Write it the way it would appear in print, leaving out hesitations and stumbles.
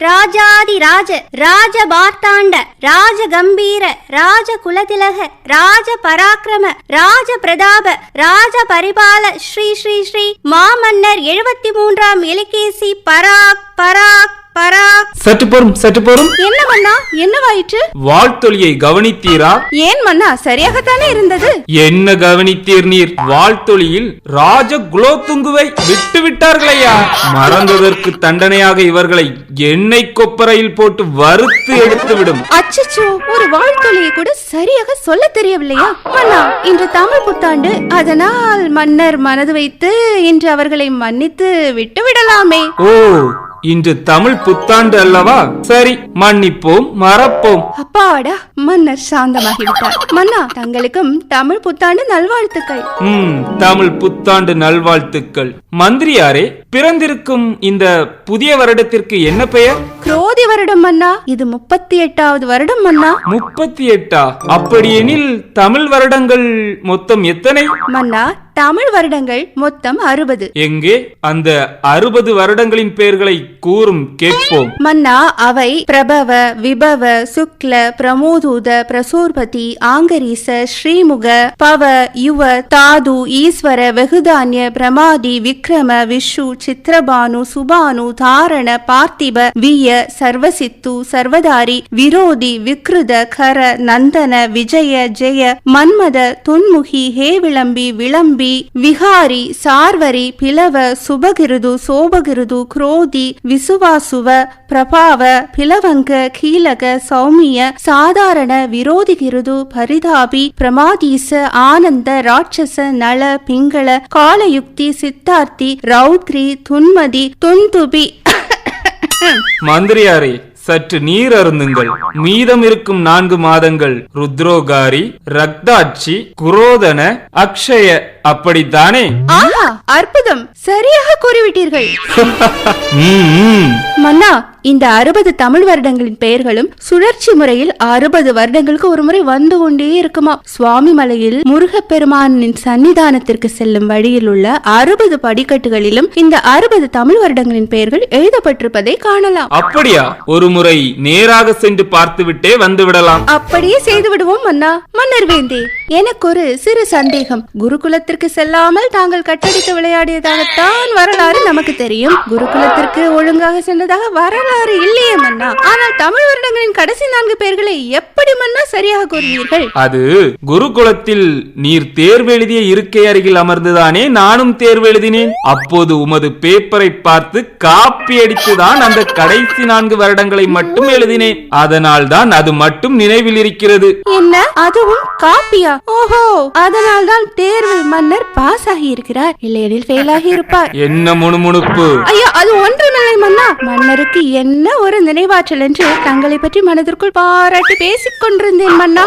ராஜாதி ராஜ ராஜ பார்த்தாண்ட ராஜ கம்பீர ராஜ குலதிலக ராஜ பராக்கிரம ராஜ பிரதாப ராஜ பரிபால ஸ்ரீ ஸ்ரீ ஸ்ரீ மாமன்னர் 73ஆம் எலிகேசி பராக் பராக் பராக். சற்று பொறும். என்ன மன்னா, என்னவாயிற்று? வாழ்த்தொலியை கவனித்தீரா? ஏன் மன்னா, சரியாகத்தானே இருந்தது. என்ன கவனித்தீர் நீர்? வாழ்த்தொலியில் ராஜ குலோத்துங்குவை விட்டு விட்டார்களையா? மறந்ததற்கு தண்டனையாக இவர்களை எண்ணெய் கொப்பரையில் போட்டு வறுத்து எடுத்துவிடும். அச்சச்சோ, ஒரு வாழ்த்தொலியை கூட சரியாக சொல்ல தெரியவில்லையா? மன்னா, இன்று தமிழ் புத்தாண்டு, அதனால் மன்னர் மனது வைத்து இன்று அவர்களை மன்னித்து விட்டு விடலாமே. ஓ, இன்று தமிழ் புத்தாண்டு அல்லவா? சரி, மன்னிப்போம், மறப்போம். அப்பாடா, மன்னர் சாந்தமாகிவிட்டார். மன்னா, தங்களுக்கும் தமிழ் புத்தாண்டு நல்வாழ்த்துக்கள். தமிழ் புத்தாண்டு நல்வாழ்த்துக்கள். மந்திரியாரே, பிறந்திருக்கும் இந்த புதிய வருடத்திற்கு என்ன பெயர்? குரோதி வருடம் மன்னா. இது 38வது வருடம் மன்னா. 38? அப்படியெனில் தமிழ் வருடங்கள் மொத்தம் எத்தனை? மன்னா, தமிழ் வருடங்கள் மொத்தம் 60. எங்கே அந்த 60 வருடங்களின் பெயர்களை கூறும், கேட்போம். மன்னா, அவை பிரபவ, விபவ, சுக்ல, பிரமோதூத, பிரசூர்பதி, ஆங்கரீச, ஸ்ரீமுக, பவ, யுவ, தாது, ஈஸ்வர, வெகுதான்ய, பிரமாதி, விக்ரம, விஷு, சித்திரபானு, சுபானு, தாரண, பார்த்திப, விய, சர்வசித்து, சர்வதாரி, விரோதி, விக்ருத, கர, நந்தன, விஜய, ஜெய, மன்மத, துன்முகி, ஹேவிளம்பி, விளம்பி, விகாரி, சார்வரி, பிளவ, சுபகிருது, சோபகிருது, குரோதி, விசுவாசுவ, பிரபாவ, பிளவங்க, கீலக, சௌமிய, சாதாரண, விரோதிகிருது, பரிதாபி, பிரமாதீச, ஆனந்த, ராட்சச, நல, பிங்கள, காலயுக்தி, சித்தார்த்தி, ரௌத்ரி, துன்மதி, துந்துபி. மந்திரியாரே, சற்று நீர் அருந்துங்கள். மீதம் இருக்கும் 4 மாதங்கள் ருத்ரோகாரி, ரக்தாட்சி, குரோதன, அக்ஷய, அப்படித்தானே? ஆஹா, அற்புதம், சரியாக கூறிவிட்டீர்கள். மன்னா, இந்த 60 தமிழ் வருடங்களின் பெயர்களும் சுழற்சி முறையில் 60 வருடங்களுக்கு ஒரு முறை வந்து கொண்டே இருக்குமா. சுவாமி மலையில் முருகப்பெருமானின் சன்னிதானத்திற்கு செல்லும் வழியில் உள்ள 60 படிக்கட்டுகளிலும் இந்த 60 தமிழ் வருடங்களின் பெயர்கள் எழுதப்பட்டிருப்பதை காணலாம். அப்படியா? ஒரு முறை நேராக சென்று பார்த்துவிட்டே வந்து விடலாம். அப்படியே செய்து விடுவோம் மன்னா. மன்னர் வேந்தே, எனக்கு ஒரு சிறு சந்தேகம். குருகுலத்திற்கு செல்லாமல் தாங்கள் கட்டடித்து விளையாடியதாகத்தான் வரலாறு நமக்கு தெரியும். குருகுலத்திற்கு ஒழுங்காக சென்றதாக வரலாறு இல்லையே மன்னா. ஆனால் தமிழ் வருடங்களின் கடைசி 4 பெயர்களை எப்படி மன்னா சரியாக கூறினீர்கள்? அது குருகுலத்தில் நீர் தேர்வு எழுதிய இருக்கை அருகில் அமர்ந்துதானே நானும் தேர்வு எழுதினேன். அப்போது உமது பேப்பரை பார்த்து காப்பி அடித்துதான் அந்த கடைசி 4 வருடங்களை மட்டும் எழுதினேன். அதனால் தான் அது மட்டும் நினைவில் இருக்கிறது. என்ன, அதுவும் காப்பியா? ஓஹோ, அதனால் தான் தேர்வில் மன்னர் பாஸ் ஆகி இருக்கிறார், இல்லையெனில் ஃபெயில் ஆகி இருப்பார். என்ன முணுமுணுப்பு? ஐயா, அது ஒன்றுமில்லை மன்னா. மன்னருக்கு என்ன ஒரு நினைவாற்றல் என்று தங்களை பற்றி மனதிற்குள் பாராட்டி பேசிக் கொண்டிருந்தேன் மன்னா.